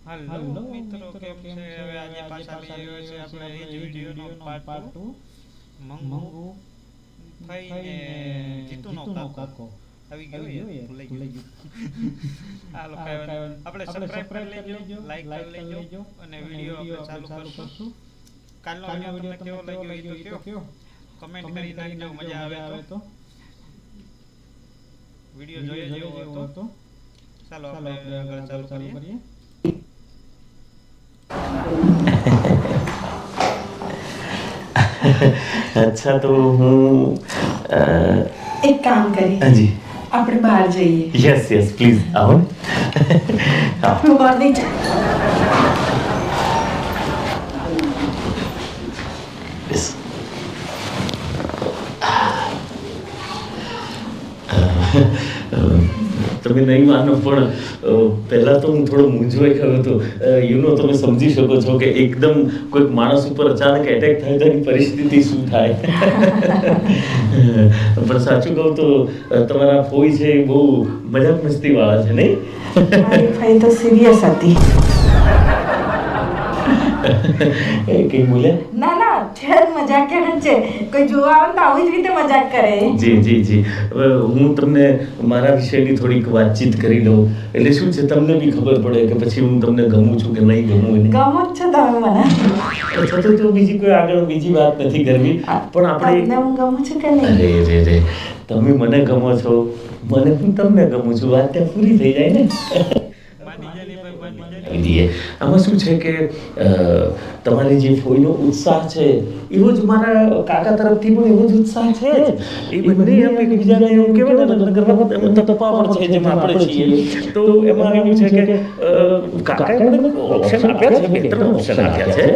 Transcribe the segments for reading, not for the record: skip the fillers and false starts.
હાલો મિત્રો, કેમ છે? હવે આજે પાછા લઈ આવ્યો છે આપણે એ જ વિડીયોનો પાર્ટ 2. મંગુ ફઈને જીતુનો કાકો આવી ગયો યાર, ભૂલાઈ ગયું. હાલો, આપણે સબસ્ક્રાઇબ કરી લેજો, લાઈક કરી લેજો અને વિડીયો આપણે ચાલુ કરશું. કાલનો વિડીયો તમને કેવો લાગ્યો એ તો કયો, કમેન્ટ કરી નાખજો. મજા આવે તો વિડીયો જોઈએ જેવો હતો. ચાલો આપણે આગળ ચાલુ કરીએ. अच्छा, तो હું એક કામ કરીએ. હાજી, આપણે બહાર જઈએ. યસ યસ પ્લીઝ આવો. હું બહાર નહીં જાઉં. Yes. તમે નહીં માનો પણ પહેલાં તો હું થોડો મૂંઝવાઈ ગયો હતો. તમે સમજી શકો છો કે એકદમ કોઈક માણસ ઉપર અચાનક એટેક થાય તો એની પરિસ્થિતિ શું થાય. પણ સાચું કહું તો તમારા ફોઈ છે એ બહુ મજાક મસ્તીવાળા છે નહીં? મારી ફાઈ તો સિરિયસ હતી. કઈ બોલ્યા? ના છે મજાક કરે છે. કોઈ જોવા આવે તો આવી જ રીતે મજાક કરે. જી. હવે હું તમને મારા વિશેની થોડીક વાતચીત કરી લઉં એટલે શું છે તમને બી ખબર પડે કે પછી હું તમને ગમું છું કે નહીં ગમું. ગમો જ છો તમે મને. છતાં તો બીજી કોઈ આગળ બીજી વાત નથી કરવી, પણ આપણે હું ગમું છું કે નહીં? અરે તમે મને ગમો છો, મને હું તમને ગમું છું, વાત ત્યાં પૂરી થઈ જાય ને. આમાં શું છે કે તમારી જે ફોઈનો ઉત્સાહ છે એવો જ મારા કાકા તરફથી પણ એવો જ ઉત્સાહ છે. એ બંને એમ એકબીજાને એવું કહેવાય ને લગ્ન કરવા તપાવડ છે જેમ આપણે છીએ. તો એમાં એવું છે કે કાકાએ મને ઓપ્શન આપ્યા છે, 2-3 ઓપ્શન આપ્યા છે.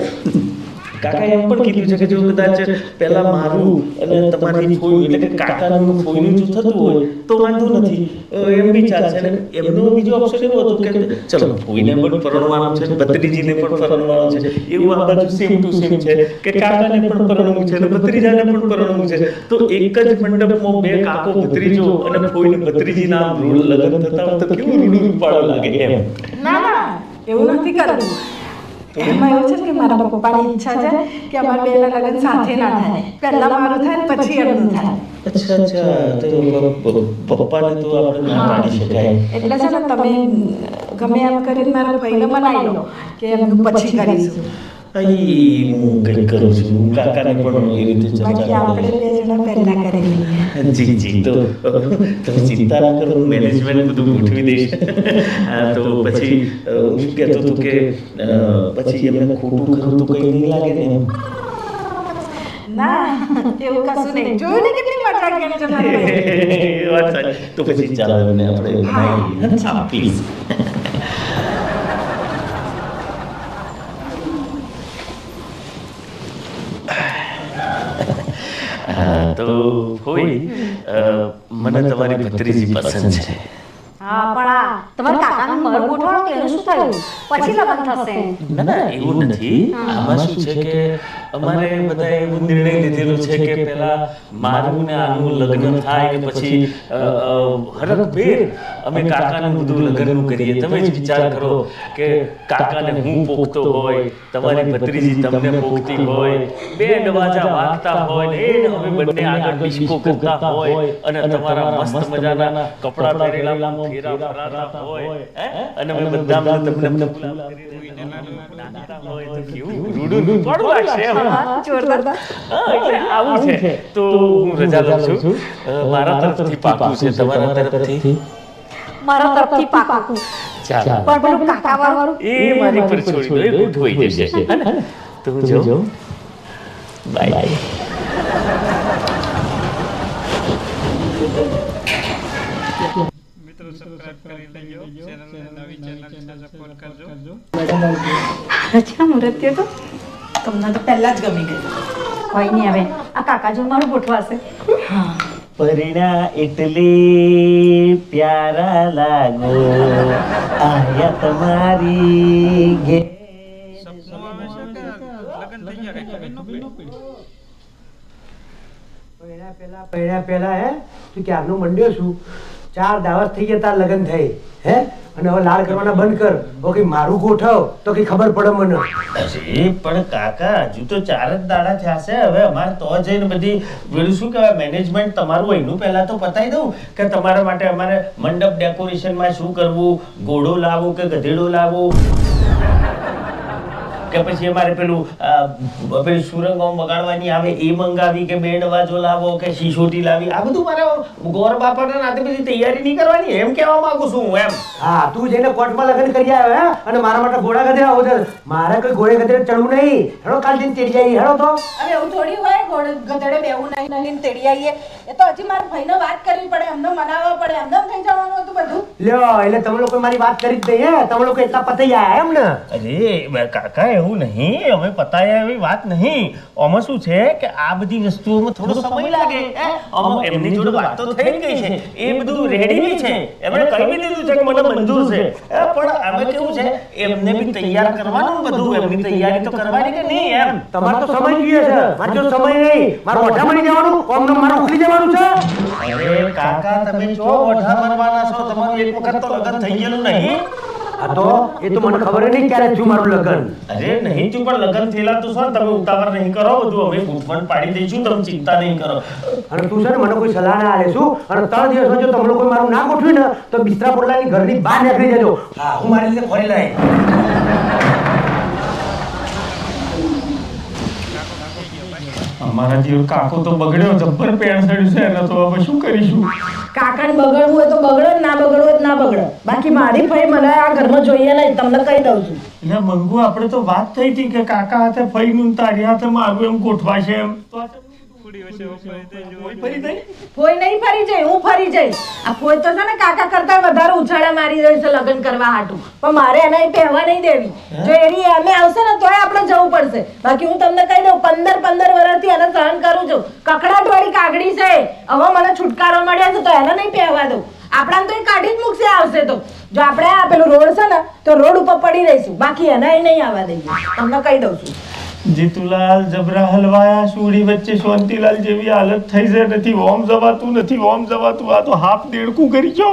કાકાએ એમ પણ કીધું છે કે જો કદાચ પહેલા મારું અને તમારી ફોઈ એટલે કે કાકાનું ફોઈનું જો થતું હોય તો વાંધો નથી, એમ બી ચાલશે. અને એમનો બીજો ઓપ્શન એવો હતો કે ચલો ફોઈને પણ પરણવાનું છે, ભત્રીજીને પણ પરણવાનું છે, એવું આ બાજુ સેમ ટુ સેમ છે કે કાકાને પણ પરણવું છે અને ભત્રીજાને પણ પરણવું છે. તો એક જ મંડપમાં 2 કાકો ભત્રીજો અને ફોઈને ભત્રીજીના લગ્ન થતા હોય તો કેવું રૂડું પાડો લાગે એમ. ના એવું નથી કરવું. એમાં એવું છે કે મારા પપ્પાની ઈચ્છા છે કે અમારા બેના લગ્ન સાથે ના થાય, પહેલા મારું થાય ને પછી એમનું થાય. અચ્છા, તો પપ્પાને તો આપણે ના પાડી શકાય. એટલે છે ને તમે ગમે એમ કરીને મારા ભાઈને મનાવી લો કે એમનું પછી કરીશું. હું કંઈ કરું છું, કાકાને પણ એ રીતે ચર્ચા બાકી આપણે 2 જણા પહેલા કરી લઈએ. જી. તો તમે ચિંતા ના કરો, હું મેનેજમેન્ટ બધું ગોઠવી દઈશ. તો પછી હું કહેતો હતો કે પછી એમને ખોટું ખરું તો કંઈ નહીં લાગે ને એમ? ના એવું કશું નહીં. જોયું ને કેટલી મજાક કેમ છે મારી. વાત સાચી. તો પછી ચાલો એમને આપણે બનાવીએ. હા પ્લીઝ. તો કોઈ મને તમારી ભત્રીજી પસંદ છે. હા, પણ આ તમારા કાકાનું મર ગોઠવાણું કે એનું શું થયું? પછી લગ્ન થશે. ના એવું નથી. આમાં શું છે કે અમારે બધા એવું નિર્ણય લીધેલો છે કે પહેલા મારું ને આનું લગ્ન થાય કે પછી હરખભેર અમે કાકાનું બધું લગ્નનું કરીએ. તમે જ વિચાર કરો કે કાકાને હું પોખતો હોય, તમારી ભત્રીજી તમને પોખતી હોય, 2 દરવાજા વાગતા હોય ને અમે બંને આગળ ડિસ્કો કરતા હોય અને તમારા મસ્ત મજાના કપડાં પહેરેલા ફેરા ફરાતા હોય અને અમે બધા તમને નાચતા હોય તો કેવું રૂડું પડું લાગશે એમ. જોરદાર. એટલે આવું છે. તો હું રજા લઉં છું. મારા તરફથી પાકું છે, તમારા તરફથી? મારા તરફથી પાકું. ચાલો. પણ પેલું કાકા વાળું એ મારી પર છોડી દો, એ ગોઠવાઈ જશે. તો હું જાઉં. બાય. મિત્રો, સબસ્ક્રાઇબ કરી લેજો, ચેનલને નવી ચેનલ છે સપોર્ટ કરજો. અચ્છા, નૃત્ય તો તમને તો પહેલા જ ગમી ગયું. કોઈ નહીં. હવે આ કાકા જો મારું ગોઠવાશે. હા, પરિણા એટલે પ્યારા લાગો આયા તમારી ઘેર. સપનું આવે છે કે લગ્ન થઈ ગયા, કઈ ખબર ન પડી. પહેલા હે તું ક્યારનો મંડ્યો છું. 4 દાવત થઈ ગયા તાર લગ્ન થઈ હે અને હવે લાડ કરવાના બંધ કર ઓકે મારું ગોઠવ તો કઈ ખબર પડે મને અરે પણ કાકા હજુ તો 4 જ દાડા થયા છે હવે અમારે તો જઈને બધી પેલું શું કહેવાય મેનેજમેન્ટ તમારું એનું પહેલા તો પતાવી દઉં કે તમારા માટે અમારે મંડપ ડેકોરેશનમાં શું કરવું ઘોડો લાવવો કે ગધેડો લાવવો કે પછી અમારે પેલું સુરંગમ વગાડવાની આવે એ મંગાવી કે બેન્ડ વાજો લાવો કે શીશોટી લાવી આ બધું મારે ગોર બાપાના નાતે બધી તૈયારી નહીં કરવાની એમ કહેવા માંગુ છું હું એમ હા તું જઈને કોર્ટમાં લગ્ન કરી આવ્યો હે અને મારા માટે ઘોડા ગધેડા આવો છે મારે કોઈ ઘોડે ગધેડે ચડવું નહીં હેડો કાલ જઈને તેડી આવી હેડો તો હવે એવું થોડી હોય ઘોડે ગધેડે બેવું નહીં તેડી આવીએ એ તો હજી મારા ભાઈને વાત કરવી પડે એમને મનાવવા પડે એમને થઈ જવાનું હતું બધું લ્યો એટલે તમે લોકો મારી વાત કરી જ નહીં હે તમે લોકો એટલા પતાઈ આયા એમ ને અરે કાકા એવું નહીં અમે પતાયા એવી વાત નહીં આમાં શું છે કે આ બધી વસ્તુઓમાં થોડો સમય લાગે એમની જોડે વાત તો થઈ ગઈ છે એ બધું રેડી બી છે એમણે કહી બી દીધું છે કે મને મંજૂર છે પણ આમે કેવું છે એમને બી તૈયાર કરવાનું બધું એમની તૈયારી તો કરવાની કે નહીં એમ તમારે તો સમય જોઈએ છે મારે તો સમય નહીં મારું ઓઠા મળી જવાનું કોમનો મારું ઉખલી જવાનું છે અરે કાકા તમે જો ઓઠા ભરવાના છો તમારું એક વખત તો લગ્ન થઈ ગયેલું નહીં આ તો એ તો મને ખબર નહીં ક્યારે થયું મારું લગ્ન અરે નહીં તું પણ લગ્ન થયેલા તો શું તમે ઉતાવળ નહીં કરો બધું અમે ફૂટફટ પાડી દઈશું તમે ચિંતા નહીં કરો અને તું છે ને મને કોઈ સલાહ ના આલે છું અને 3 દિવસમાં જો તમે લોકો મારું ના ગોઠવ્યું ને તો બિસ્તરા પોટલાની ઘરની બહાર નીકળી જજો હા હું મારી રીતે ફરી લાય અમારા જેવો કાકો તો બગડ્યો જબ્બર પેણ સડ્યું છે એને તો હવે શું કરીશું કાકાને બગડવું હોય તો બગડે ના બગડવું હોય તો ના બગડે બાકી મારી ભાઈ મને આ ઘરમાં જોઈએ નહીં તમને કહી દઉં છું એટલે મંગુ આપણે તો વાત થઈ હતી કે કાકા હાથે ફઈ નું તારી હાથે મારું એમ ગોઠવાશે એમ તો ફોઈ નહીં ફરી જાય હું ફરી જઈશ આ ફોઈ તો છે ને કાકા કરતા વધારે ઉછાળા મારી રહી છે લગ્ન કરવા હાટું પણ મારે એને પહેવા નહીં દેવી જો એની અમે આવશે ને તોય આપણે જવું પડશે બાકી હું તમને કહી દઉં 15 વર્ષથી એને સહન કરું છું કકડાટ વાળી કાગડી છે હવે મને છુટકારો મળ્યો છે તો એને નહીં પહેવા દઉં આપણા તો એ કાઢી જ મૂકશે આવશે તો જો આપણે આ પેલું રોડ છે ને તો રોડ ઉપર પડી રહીશું બાકી એને નહીં આવવા દઈએ તમને કહી દઉં છું જીતુલાલ જબરા હલવાયા સુડી વચ્ચે શાંતિલાલ જેવી હાલત થઈ છે નથી ઓમ જવાતું આ તો હાફ દેડકું કરી જો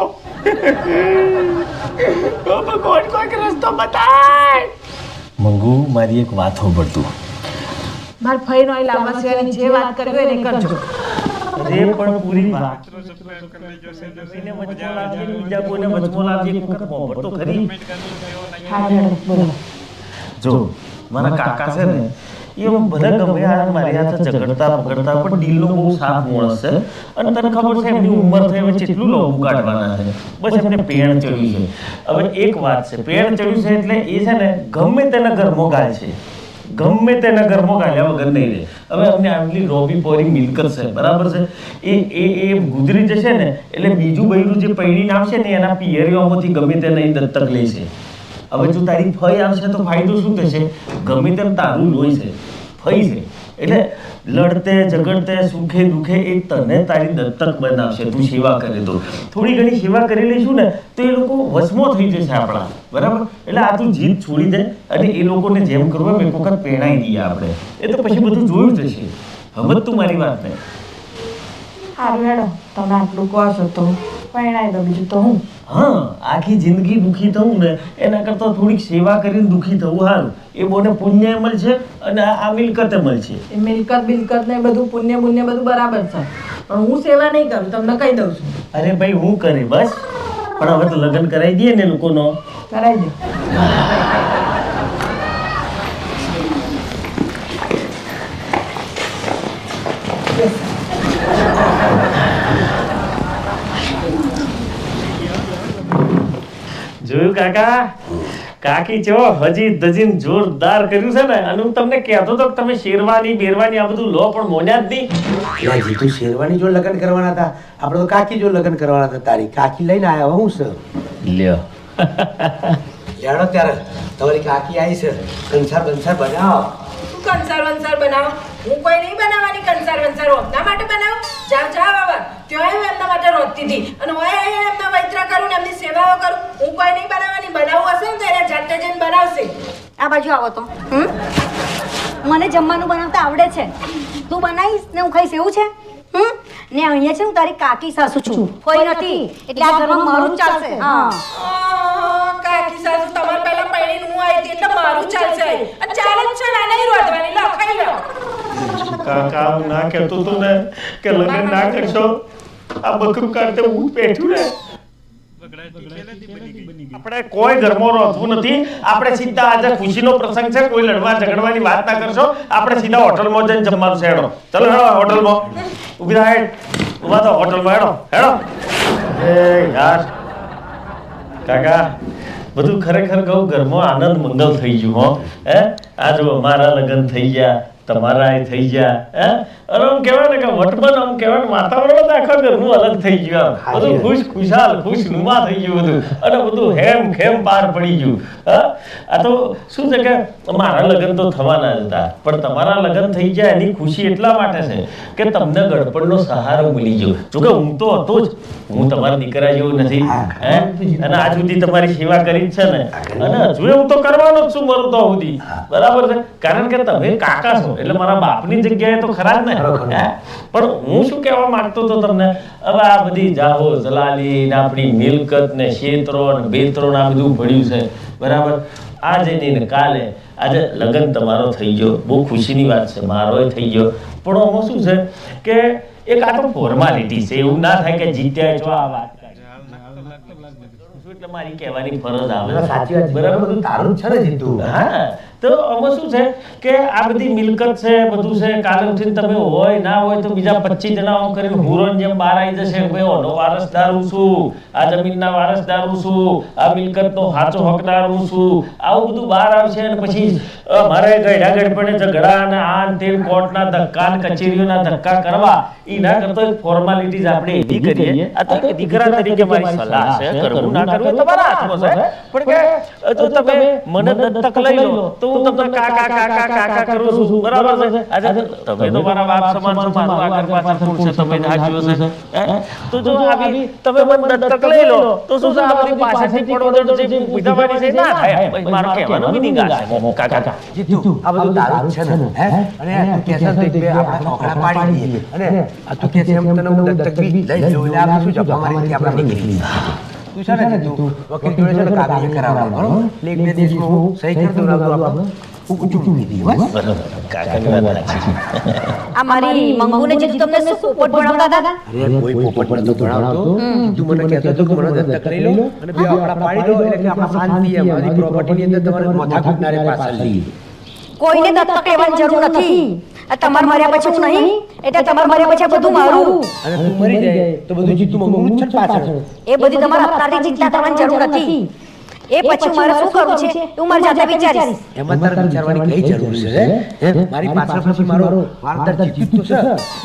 ભગવાન કોઈક રસ્તો બતાય મંગુ મારી એક વાત હોબળતું માર ફઈ નોય લાવવા છે અને જે વાત કરવી હોય એને કરજો અરે પણ પૂરી વાત બીજા કોઈને વચમાં લાવજે એક વખત પોપટ તો ખરી જો મારા કાકા છે ને એ ભલે ગમે આ મારી હાથે ઝઘડતા પકડતા પણ દિલનો બહુ સાફ માણસ છે અને તને ખબર છે એમની ઉંમર થઈ હવે કેટલું લોભું કાઢવાના છે બસ એમને પેણ ચડ્યું છે હવે એક વાત છે પેણ ચડ્યું છે એટલે એ છે ને ગમે તેના ઘરમાં ગાય છે ગમે તેના ઘરમાં ગાલ્યા વગર નહીં રહે હવે અમને આટલી રોબી પોરી મિલકત છે બરાબર છે એ ગુજરી જશે ને એટલે બીજું બૈરું જે પૈણીને આવશે ને એના પિયરીઓમાંથી ગમે તેને દત્તક લે છે હવે જો તારી ફઈ આવશે તો ફાયદો શું થશે ગમે તેમ તારું લોહી છે ફઈ છે એટલે લડતે ઝઘડતે સુખે દુખે એ તને તારી દત્તક બનાવશે તું સેવા કરે તો થોડી ઘણી સેવા કરી લઈશું ને તો એ લોકો વશમાં થઈ જશે આપણા બરાબર એટલે આ તું જીત છોડી દે અને એ લોકોને જેમ કરવું એમ એક વખત પહેણાઈ દઈએ આપણે એ તો પછી બધું જોયું જશે સમજ તું મારી વાતને સારું હેડો તમે આટલું કહો છો તો પરણાઈ દો બીજું તો હું હા આખી જિંદગી દુઃખી થવું ને એના કરતાં થોડીક સેવા કરીને દુઃખી થવું સારું એ બોને પુણ્ય મળશે અને આ મિલકતે મળશે એ મિલકત ને બધું પુણ્ય બધું બરાબર છે પણ હું સેવા નહીં કરું તમને કહી દઉં છું અરે ભાઈ હું કરે બસ પણ હવે તો લગ્ન કરાવી દઈએ ને લોકોનો કરાવી દો જોયું કાકા કાકી ચો હજી ધજીન જોરદાર કર્યું છે ને અને હું તમને કહેતો તો કે તમે શેરવાની બેરવાની આ બધું લો પણ મોન્યા જ નહીં જીતુ શેરવાની જો લગ્ન કરવાના હતા આપણે તો કાકી જો લગ્ન કરવાના હતા તારી કાકી લઈને આવ્યા હું છે લ્યો જાણો ત્યારે તમારી કાકી આવી છે કંસાર બનાવો કંસાર બનાવો હું કોઈ નહીં બનાવવાની કંસાર ના માટે બનાવ જાવ બાબા ત્યાં હું એમના માટે રોતી હતી અને હું એમના વૈતરા કરું ને એમની સેવાઓ કરું હું કોઈ નહીં બનાવવાની બનાવવું હશે ને તો એને જાતે જઈને બનાવશે આ બાજુ આવો તો મને જમવાનું બનાવતા આવડે છે તું બનાવીશ ને હું ખાઈશ એવું છે ને અહીંયા છે હું તારી કાકી સાસુ છું કોઈ નથી એટલે આ ઘરમાં મારું જ ચાલશે હા કાકી સાસુ તમાર પહેલા પૈણીને હું આવી હતી એટલે મારું ચાલશે અને ચાલે જ છે ના નહીં રોધવાની લો ખાઈ લો કાકા હું ના કહેતો તો ને કે લગ્ન ના કરશો આ બકરું કાઢતે હું બેઠું ને આપણે કોઈ ઘરમાં રોધવું નથી આપણે સીધા આજે ખુશીનો પ્રસંગ છે કોઈ લડવા ઝઘડવાની વાત ના કરશો આપણે સીધા હોટલમાં જઈને જમવાનું છે હેડો ચલો હેડો હોટલમાં ઊભી રહા ઊભા તો હોટલમાં હેડો હેડો એ યાર કાકા બધું ખરેખર કહું ઘરમાં આનંદ મંગલ થઈ ગયું હો હે આ જો અમારા લગ્ન થઈ ગયા તમારા થઈ ગયા હે અને આમ કહેવાય ને કે વટમન આમ કહેવાય ને વાતાવરણ આખા ઘરનું અલગ થઈ ગયું આમ બધું ખુશાલ ખુશનુમા થઈ ગયું બધું અને બધું હેમ ખેમ પાર પડી ગયું હા આ તો શું છે કે મારા લગ્ન તો થવાના જ હતા પણ તમારા લગ્ન થઈ ગયા એની ખુશી એટલા માટે છે કે તમને ગડપણનો સહારો મળી ગયો જોકે હું તો હતો જ હું તમારા દીકરા જેવો નથી હે અને આજ સુધી તમારી સેવા કરી જ છે ને અને હજુ હું તો કરવાનો જ છું મરું તો સુધી બરાબર છે કારણ કે તમે કાકા છો એટલે મારા બાપની જગ્યાએ તો ખરા જ ને પણ હું શું કહેવા માંગતો હતો તમને હવે આ બધી જાહો જલાલી ને આપણી મિલકત ને ક્ષેત્રો ને બેત્રો ને આ બધું ભળ્યું છે બરાબર આજે નહીં ને કાલે આજે લગ્ન તમારો થઈ ગયો બહુ ખુશીની વાત છે મારોય થઈ ગયો પણ આમાં શું છે કે એક આ તો ફોર્માલિટી છે એવું ના થાય કે જીત્યા છો આ વાત એટલે મારી કહેવાની ફરજ આવે સાચી વાત બરાબર બધું તારું જ છે ને જીતુ હા તો આમાં શું છે કે આ બધી મિલકત છે બધું છે કાલે ઉઠીને તમે હોય ના હોય તો બીજા 25 જણા આમ કરીને હુરોન જેમ બહાર આવી જશે ભાઈ ઓનો વારસદાર હું છું આ જમીનના વારસદાર હું છું આ મિલકતનો સાચો હકદાર હું છું આવું બધું બહાર આવશે અને પછી મારે ગયડા ગડપણે ઝઘડા અને આન તેન કોર્ટના ધક્કા ને કચેરીઓના ધક્કા કરવા ઈ ના કરતો એક ફોર્માલિટીઝ આપણે એવી કરીએ આ તો એક દીકરા તરીકે મારી સલાહ છે કરવું ના કરવું એ તમારા હાથમાં છે પણ કે જો તમે મને દત્તક લઈ લો તો હું તમને કાકા કાકા કાકા કરું છું બરાબર છે આજે તમે તો મારા બાપ સમાન છો મારું આગળ પાછળ ફૂલ છે તમે જાગ્યો છે તો જો આવી તમે મને દત્તક લઈ લો તો શું છે આ બધી પાછળથી પડોદર જે વિધાવાની છે ના થાય મારો કહેવાનો મિનિંગ આ છે કાકા જીતુ આ બધું તારું જ છે ને હે અને તું કહેશે તો એક બે આપણા છોકરા પાડી દઈએ અને આ તું કહેશે એમ તને હું દત્તક બી લઈ લઉં એટલે આપણે શું જપા મારી આપણે નીકળી તું છે ને જીતુ વકીલ જોડે છે ને કાગળ કરાવવાનો બરોબર એટલે એક બે દિવસમાં હું સહી કરી દઉં આપણે ઊંચું મૂકી બસ કાકાની વાત સાચી આ મારી મંગુને જીતું તમને શું પોપટ ભણાવતા હતા અરે કોઈ પોપટ નતો ભણાવતો તું મને કહેતો હતો કે મને દત્તક લઈ લો અને બે આપણા પાડી દો એટલે કે આપણા શાંતિ એમ મારી પ્રોપર્ટીની અંદર તમારે માથાકૂટ ના રે પાછળથી કોઈને દત્તક લેવાની જરૂર નથી આ તમાર મર્યા પછી હું નહીં એટલે તમાર મર્યા પછી બધું મારું અને તું મરી જાય તો બધું જીતું મંગુનું જ છે પાછળ એ બધી તમારા અત્યારથી ચિંતા કરવાની જરૂર નથી એ પછી મારે શું કરવું છે હું મારી જાતે વિચારીશ એમાં તારે વિચારવાની કઈ જરૂર છે હે મારી પાછળ પછી મારો વારદાર જીતું તો છે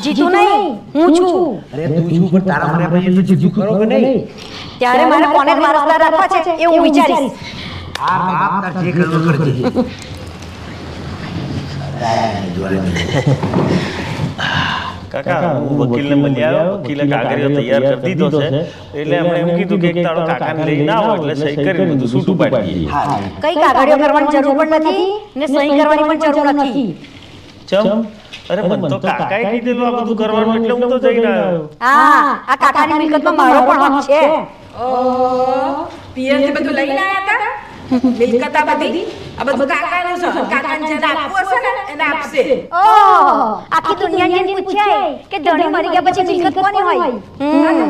જીતું નહીં હું છું અરે તું છું પણ તારા મને પછી તો જીતું કરો કે નહીં ત્યારે મારે કોને વારસદાર રાખવા છે એ હું વિચારીશ આ બાપ તાર જે કરવું કરજે કાકા હું વકીલને મળી આવ્યો વકીલે કાગળિયો તૈયાર કરી દીધો છે એટલે એમણે એમ કીધું કે એક તારો કાકાને લઈ ના આવો એટલે સહી કરી બધું છૂટું પાડી દઈએ કઈ કાગળિયો કરવાની જરૂર પણ નથી ને સહી કરવાની પણ જરૂર નથી ચમ અરે મને તો કાકાએ કીધેલું આ બધું કરવાનું એટલે હું તો જઈને આવ્યો હા આ કાકાની મિલકતમાં મારો પણ હક છે પિયરથી બધું લઈને આયા હતા મિલકત આ બધી આ બધું કાકાનું છે કાકાને જેને આપવું હશે ને એને આપશે ઓહ આખી દુનિયા જઈને પૂછાય કે ધણી મરી ગયા પછી મિલકત કોની હોય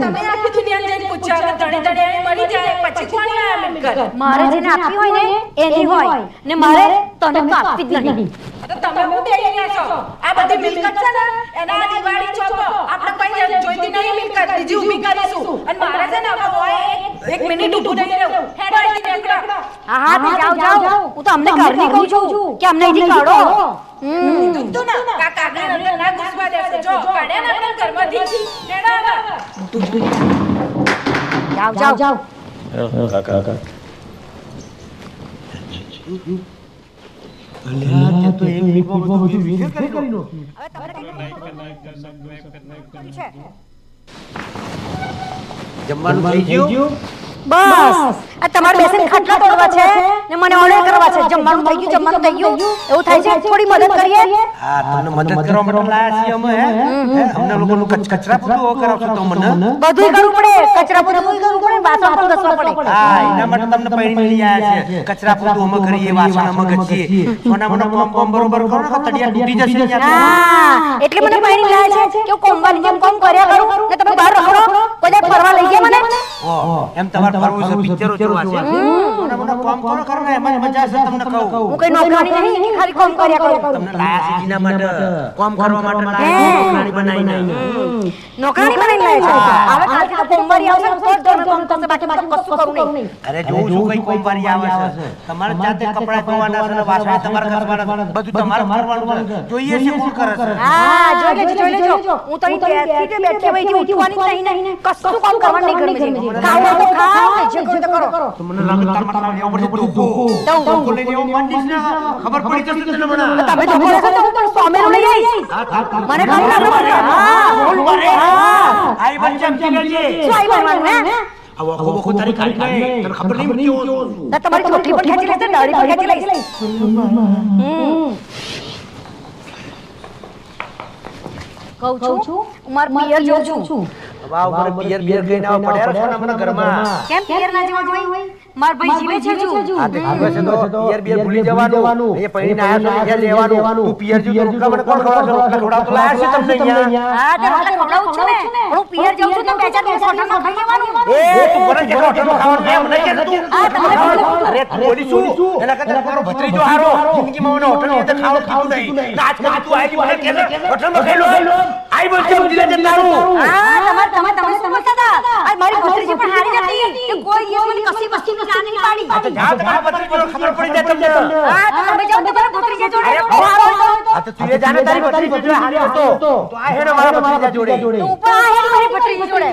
તમે આખી દુનિયાને જઈને પૂછ્યા કે ધણી ધણી મરી જાય પછી કોની આ મિલકત મારે જેને આપી હોય ને એની હોય ને મારે તને તો આપવી જ નહીં તો તમે હું દઈ રહ્યા છો આ બધી મિલકત છે ને એના દિવાળી ચોપો આપણે કઈ જોઈતી નહીં મિલકત બીજી ઊભી કરીશું અને મારે છે ને હવે હોય એક મિનિટ ઊભું થઈ રહ્યો હેડો અહીંથી નીકળો હા હા તે જાઓ જાઓ હું તો અમને ઘરની કહું છું કે અમને અહીંથી કાઢો તું ના કાકા આગળ ના ઘૂસવા દેશે જો કાઢ્યા ને આપણે ઘરમાંથી હેડો હવે જાઓ જાઓ કાકા અલ્યા તો એક મિનિટમાં બધું વિખેર કરી નો જમવાનું થઈ ગયું બસ આ તમારે બેસીને ખાટલા તોડવા છે ને મને ઓર્ડર કરવા છે જમવાનું થઈ ગયું એવું થાય છે થોડી મદદ કરીએ હા તમને મદદ કરવા માટે લાયા છીએ અમે હે અમને લોકોનું કચરા પોતું કરાવશો તો મને બધુંય કરવું પડે કચરા પોતું કરવું પડે વાસણ પણ ઘસવા પડે હા એના માટે તમને પૈણી લઈ આવ્યા છે કચરા પોતું અમે કરીએ વાસણ અમે ઘસીએ સોના મને કોમ બરોબર કરો ને તડિયા તૂટી જશે હા એટલે મને પૈણી લાયા છે કે કોમવાની જેમ કોમ કર્યા કરું ને તમે બહાર રખડો કોઈ દે ફરવા લઈ ગયા મને એમ તમારે ફરવું છે પિક્ચરો જોવા છે સોના મને કોમ કરો ને એમાં મજા છે તમને કહું હું કઈ નોકરાની નહીં કે ખાલી કોમ કર્યા કરું તમને લાયા છે જીના માટે કોમ કરવા માટે લાયા નોકરાની બનાવીને નોકરાની બનાવીને લાયા છે હવે કાલથી તો કોમવારી આવશે તો જ તમે કોમ થશે બાકી કશું કરું નહીં અરે જોઉં છું કઈ કોમવારી આવે છે તમારે જાતે કપડા ધોવાના છે ને વાસણ તમારે ઘસવાના બધું તમારે કરવાનું છે જોઈએ છે કોણ કરે છે હા જોઈ લેજો હું તો અહીં બેઠી બેઠી ઉઠવાની નહીં ને કશું કામ કરવાનું નહીં ઘરમાં ખાઓ તો ખાઓ જે કરો તો કરો મને લાગે તમારે લેવો પડશે ધોકો લઈ લેવો માંડીશ ને ખબર પડી જશે તને મને તમે તો બોલે છો તો સામેનો લઈ આવીશ મને ખબર ના પડે હા બોલ પડે હા આઈ બચ્ચા ચીગલજી શું આઈ બનવાનું હે આવો આખો તારી કાઢી ગઈ તને ખબર નહીં પડતી હું ના તમારી ચોટલી પર ખેંચી લેશે દાઢી પર ખેંચી લઈશ કહું છું ઉમર પિયર જોઉં છું વાવ પર પિયર ગઈને આવ પડ્યા છો ને મને ઘરમાં કેમ પિયર ના જવાનું હોય માર ભાઈ જીવે છે જુ આ તે આવે છે તો પિયર ભૂલી જવાનું એ પૈણી આયા તો લેવાનું તું પિયર જો રોટલા મને કોણ ખવડાવ તો લાયા છે તમને અહીંયા હા તે રોટલા ખવડાવું છું ને હું પિયર જાઉં છું તો બે ચાર દિવસ હોટલમાં ખાઈ લેવાનું એ તું મને કે હોટલમાં ખાવાનું એમ નહીં કે તું આ તમે અરે તું બોલી શું એના કરતા મારો ભત્રીજો હારો જિંદગીમાં મને હોટલની અંદર ખાવાનું કીધું નહીં નાચ કરી તું આવી મને કે હોટલમાં ખાઈ લો આઈ બોલ છે ઉડી લે તારું હા તમે સમજતા હતા આ મારી ભત્રીજી પણ હારી જતી કે કોઈ દિવસ મને કસી વસ્તી નો ચાંદ નહીં પાડી આ તો જા તમારા ભત્રીજો ખબર પડી જાય તમને હા તમે જાઓ તમારા ભત્રીજા જોડે આ તો તું એ જાણે તારી ભત્રીજો હારી હતો તો આ હેડો મારા ભત્રીજા જોડે તું પણ આ હેડ મારી ભત્રીજી જોડે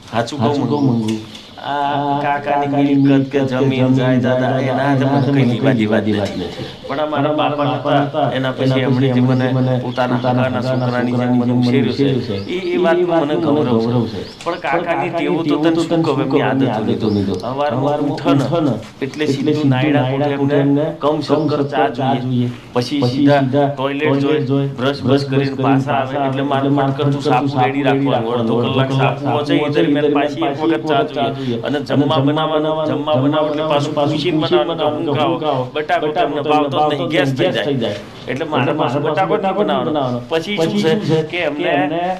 સાચું કહું મંગુ આ કાકાની મિલકત કે જમીન જાયદાદ એના મને કઈ વાદી વાત નથી પણ અમારા બાપા હતા એના પછી એમણે જે મને પોતાના કાકાના છોકરાની જેમ મને ઉછેર્યું છે એ વાતમાં મને ગૌરવ છે પણ કાકાની ટેવો તો તને શું કહું એમની આદત લીધો અવારનવાર ઉઠો ને એટલે સીધું નાયડા કોઠે એમને કમ શંકર ચા જોઈએ પછી સીધા ટોયલેટ જોઈ બ્રશ કરીને પાછા આવે એટલે મારું માન કરતું સાપુ રેડી રાખવાનું અડધો કલાક સાપુ પહોંચે એ દરમિયાન પાછી એક વખત ચા જોઈએ અને જમવા બનાવો એટલે પાછું મશીન બનાવવાનું ખાઓ બટાકો તમને ભાવતો નહીં ગેસ થઈ જાય એટલે મારે પાછું બટાકો નહીં બનાવવાનો પછી શું છે કે એમને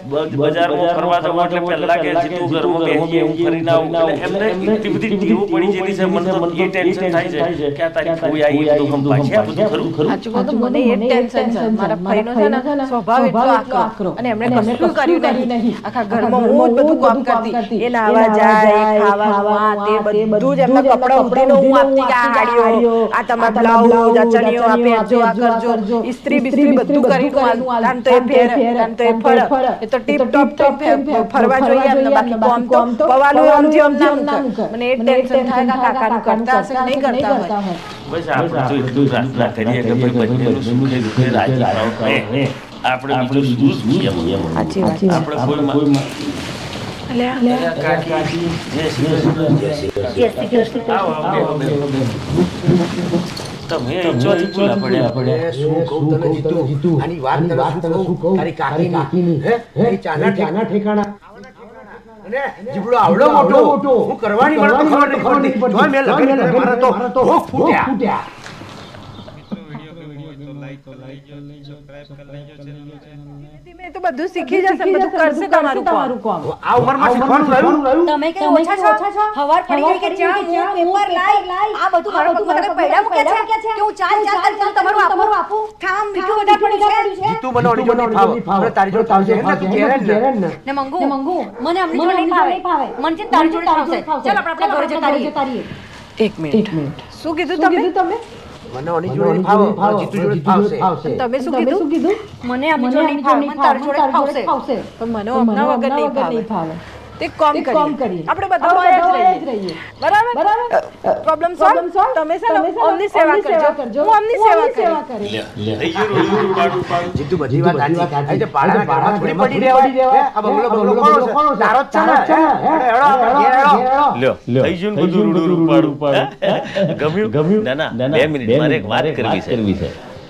બજારમાં ફરવા જવું એટલે પહેલા કે તું ઘરમાં બેસીએ હું ફરીને આવું એટલે એમને એટલી બધી ટેવ પડી જેલી છે મને તો એ ટેન્શન થાય છે કે આ તારી કોઈ આવી તો હમ પાછી આ બધું ખરું સાચું કહું તો મને એ ટેન્શન છે મારા ભાઈનો છે ને સ્વભાવ એટલો આકરો અને એમણે કશું કર્યું નહીં આખા ઘરમાં હું જ બધું કામ કરતી એ નાવા જાય ખાવાનું આ તે બધું જ એમના કપડા ઉધીને હું આપતી કે આ હાડીઓ આ તમારા બ્લાઉઝ આ ચણિયો આ પહેરજો આ કરજો ઇસ્ત્રી બિસ્ત્રી બધું કરીને આલું આમ તો એ ફેર આમ તો એ ફર એ તો ટીપ ટોપ ફરવા જોઈએ એમને બાકી કોમ તો પવાનું આમ જેમ ના મૂકે મને એ ટેન્શન થાય કે કાકાનું કરતા હશે કે નહીં કરતા હોય બસ આપણે જો એટલું પ્રાર્થના કરીએ કે ભાઈ બંનેનું સુખ દુઃખે રાજી રહો આપણે બીજું શું છીએ સાચી વાત આપણે કોઈ કાકી તમે ચોથી ચૂલા પડ્યા શું કહું તને જીતુ આની વાત તને શું કહું તારી કાકીની હે એ ચાના ઠેકાણા અને જીબડો આવડો મોટો હું કરવાની મને તો ખબર નહીં પડતી જો મે લગન કરે મારા તો હો ફૂટ્યા મિત્રો વિડિયો ગમ્યો તો લાઈક કરી લેજો સબસ્ક્રાઇબ કરી લેજો ચેનલને ધીમે તો બધું શીખી જશે બધું કરશે તમારું કામ આ ઉંમરમાં શીખવાનું રહ્યું તમે કઈ ઓછા છો હવાર પડી ગઈ કે ચા હું પેપર લાઈ આ બધું મારો પગ મને પૈડા મૂક્યા છે કે હું ચાલ કરી તમારું આપું ઠામ મીઠું વધારે પડ્યું છે જીતુ મને ઓની જોડે ફાવ તારી જોડે ફાવશે ને તું ઘેરે ને મંગુ મને અમની જોડે નહીં ફાવે મન છે તારી જોડે ફાવશે ચાલ આપણે ઘરે જતા રહીએ એક મિનિટ શું કીધું તમે મને ઓની જોડે ફાવ જીતુ જોડે ફાવશે તમે શું કીધું મને અમની જોડે નહીં ફાવે મને તારી જોડે ફાવશે પણ મને અમના વગર નહીં ફાવે એક કામ કરીએ આપણે બધા હોય જ રહીએ બરાબર પ્રોબ્લેમ સોલ્વ તમે છે ને અમની સેવા કરજો હું અમની સેવા કરીશ થઈ ગયું રોડું પાડું જીતુ બધી વાત સાચી. આ જે પાડાના ગામમાં થોડી પડી રહેવાય. આ બંગલો કોનો છે? તારો જ છે ને? હેડો આપણે ઘેર હેડો. લ્યો થઈ ગયું ને બધું રૂડું પાડું. ગમ્યું? ના 2 મિનિટ મારે એક વાત કરવી છે.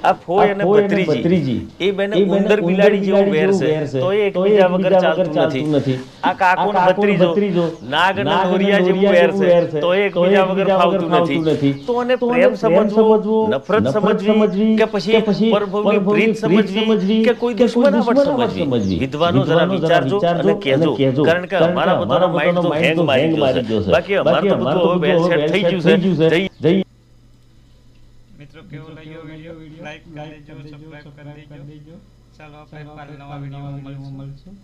આ ફોય અને ભત્રીજી એ બેને ઉંદર બિલાડી જેવું વેર છે તો એ એકબીજા વગર ચાલતું નથી. આ કાકો ને ભત્રીજો નાગ અને નોરિયા જેવું વેર છે તો એ એકબીજા વગર ફાવતું નથી. તો અને પ્રેમ સમજવો, નફરત સમજવી કે પછી પરભવની પ્રીત સમજવી કે કોઈ દુશ્મનાવટ સમજવી, વિદ્વાનો જરા વિચારજો અને કહેજો. કારણ કે અમારા બધાનો માઇન્ડ તો હેંગ મારી ગયો છે. બાકી અમાર તો બધું હવે વેલ સેટ થઈ ગયું છે. મિત્રો કેવો લાગ્યો વિડિયો લાઈક કરી દેજો, સબસ્ક્રાઇબ કરી દેજો. ચાલો આપણે નવા વિડિયોમાં મળશું.